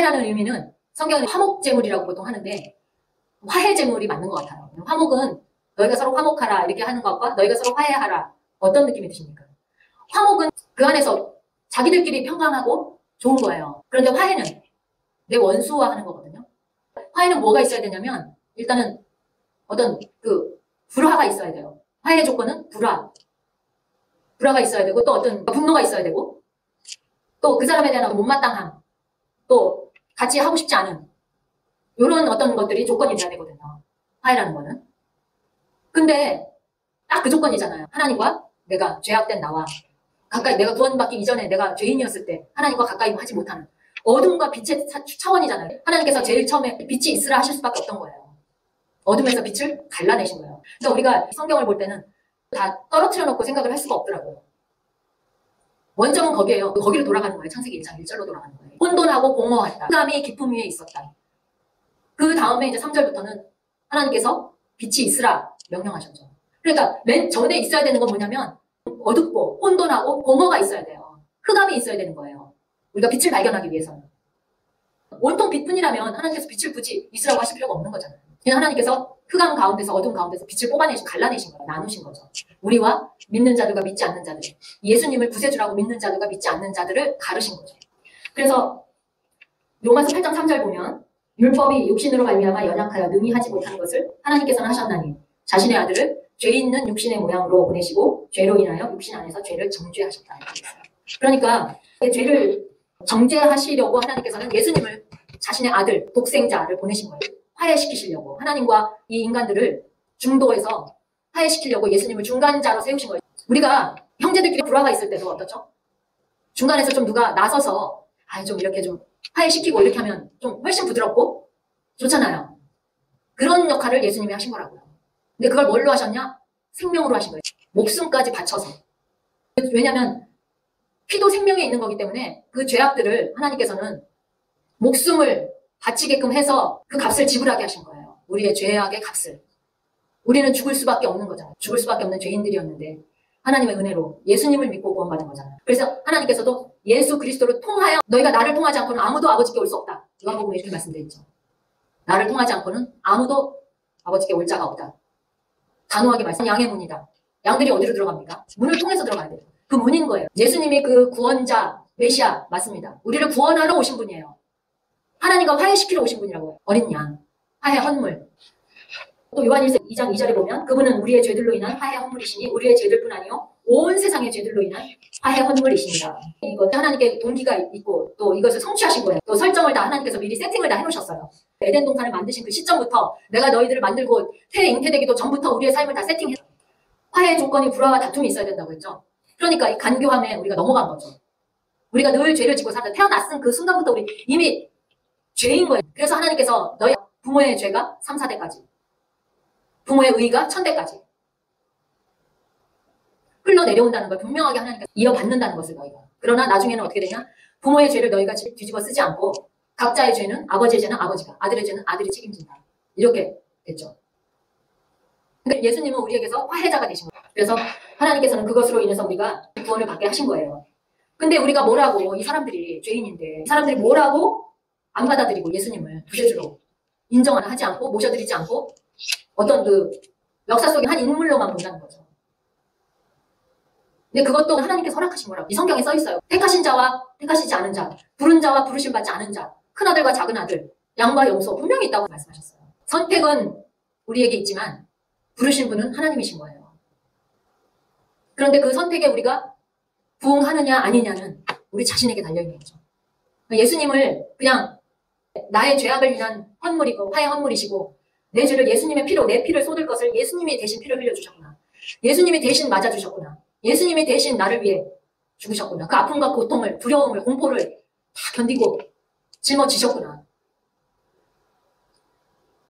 화해라는 의미는 성경은 화목제물이라고 보통 하는데 화해제물이 맞는 것 같아요. 화목은 너희가 서로 화목하라 이렇게 하는 것과 너희가 서로 화해하라 어떤 느낌이 드십니까? 화목은 그 안에서 자기들끼리 평안하고 좋은 거예요. 그런데 화해는 내 원수와 하는 거거든요. 화해는 뭐가 있어야 되냐면 일단은 어떤 불화가 있어야 돼요. 화해 조건은 불화가 있어야 되고 또 어떤 분노가 있어야 되고 또 그 사람에 대한 못마땅함 또 같이 하고 싶지 않은 이런 어떤 것들이 조건이 돼야 되거든요. 화해라는 거는. 근데 딱 그 조건이잖아요. 하나님과 내가 죄악된 나와 가까이 내가 구원받기 이전에 내가 죄인이었을 때 하나님과 가까이 하지 못하는 어둠과 빛의 차원이잖아요. 하나님께서 제일 처음에 빛이 있으라 하실 수밖에 없던 거예요. 어둠에서 빛을 갈라내신 거예요. 그래서 우리가 성경을 볼 때는 다 떨어뜨려 놓고 생각을 할 수가 없더라고요. 원점은 거기에요. 거기로 돌아가는 거예요. 창세기 1장 1절로 돌아가는 거예요. 혼돈하고 공허하다. 흑암이 깊음 위에 있었다. 그 다음에 이제 3절부터는 하나님께서 빛이 있으라 명령하셨죠. 그러니까 맨 전에 있어야 되는 건 뭐냐면 어둡고 혼돈하고 공허가 있어야 돼요. 흑암이 있어야 되는 거예요. 우리가 빛을 발견하기 위해서는. 온통 빛뿐이라면 하나님께서 빛을 굳이 있으라고 하실 필요가 없는 거잖아요. 그냥 하나님께서 흑암 가운데서 어둠 가운데서 빛을 갈라내신 거예요. 나누신 거죠. 우리와 믿는 자들과 믿지 않는 자들, 예수님을 구세주라고 믿는 자들과 믿지 않는 자들을 가르신 거죠. 그래서 로마서 8장 3절 보면 율법이 육신으로 말미암아 연약하여 능히 하지 못하는 것을 하나님께서는 하셨나니 자신의 아들을 죄 있는 육신의 모양으로 보내시고 죄로 인하여 육신 안에서 죄를 정죄하셨다. 그러니까 죄를 정죄하시려고 하나님께서는 예수님을 자신의 아들, 독생자를 보내신 거예요. 화해시키시려고 하나님과 이 인간들을 중도에서 화해시키려고 예수님을 중간자로 세우신 거예요. 우리가 형제들끼리 불화가 있을 때도 어떻죠? 중간에서 좀 누가 나서서 좀 이렇게 좀 화해시키고 이렇게 하면 좀 훨씬 부드럽고 좋잖아요. 그런 역할을 예수님이 하신 거라고요. 근데 그걸 뭘로 하셨냐? 생명으로 하신 거예요. 목숨까지 바쳐서. 왜냐하면 피도 생명에 있는 거기 때문에 그 죄악들을 하나님께서는 목숨을 바치게끔 해서 그 값을 지불하게 하신 거예요. 우리의 죄악의 값을. 우리는 죽을 수밖에 없는 거잖아요. 죽을 수밖에 없는 죄인들이었는데 하나님의 은혜로 예수님을 믿고 구원받은 거잖아요. 그래서 하나님께서도 예수 그리스도를 통하여 너희가 나를 통하지 않고는 아무도 아버지께 올 수 없다. 요한복음에 이렇게 말씀드렸죠. 나를 통하지 않고는 아무도 아버지께 올 자가 없다. 단호하게 말씀. 양의 문이다. 양들이 어디로 들어갑니까? 문을 통해서 들어가야 돼요. 그 문인 거예요. 예수님이 그 구원자 메시아 맞습니다. 우리를 구원하러 오신 분이에요. 하나님과 화해시키러 오신 분이라고요. 어린 양, 화해 헌물. 또 요한일서 2장 2절에 보면 그분은 우리의 죄들로 인한 화해 헌물이시니 우리의 죄들뿐 아니요 온 세상의 죄들로 인한 화해 헌물이십니다. 이거 하나님께 동기가 있고 또 이것을 성취하신 거예요. 또 설정을 다 하나님께서 미리 세팅을 다 해놓으셨어요. 에덴 동산을 만드신 그 시점부터 내가 너희들을 만들고 잉태되기도 전부터 우리의 삶을 다 세팅해서 화해 조건이 불화와 다툼이 있어야 된다고 했죠. 그러니까 이 간교함에 우리가 넘어간 거죠. 우리가 늘 죄를 지고 살다 태어났은 그 순간부터 우리 이미 죄인 거예요. 그래서 하나님께서 너희 부모의 죄가 3, 4대까지 부모의 의가 1000대까지 흘러내려온다는 걸 분명하게 하나님께서 이어받는다는 것을 너희가. 그러나 나중에는 어떻게 되냐? 부모의 죄를 너희가 뒤집어 쓰지 않고 각자의 죄는 아버지의 죄는 아버지가 아들의 죄는 아들이 책임진다. 이렇게 됐죠. 근데 예수님은 우리에게서 화해자가 되신 거예요. 그래서 하나님께서는 그것으로 인해서 우리가 구원을 받게 하신 거예요. 근데 우리가 뭐라고 이 사람들이 죄인인데 이 사람들이 뭐라고 안 받아들이고 예수님을 구세주로 인정하지 않고 모셔드리지 않고 어떤 그 역사 속의 한 인물로만 본다는 거죠. 근데 그것도 하나님께서 허락하신 거라고. 이 성경에 써 있어요. 택하신 자와 택하시지 않은 자, 부른 자와 부르심 받지 않은 자, 큰아들과 작은아들, 양과 염소 분명히 있다고 말씀하셨어요. 선택은 우리에게 있지만 부르신 분은 하나님이신 거예요. 그런데 그 선택에 우리가 부응하느냐 아니냐는 우리 자신에게 달려있는 거죠. 예수님을 그냥 나의 죄악을 위한 헌물이고 화해 헌물이시고 내 죄를 예수님의 피로 내 피를 쏟을 것을 예수님이 대신 피를 흘려주셨구나. 예수님이 대신 맞아주셨구나. 예수님이 대신 나를 위해 죽으셨구나. 그 아픔과 고통을 두려움을 공포를 다 견디고 짊어지셨구나.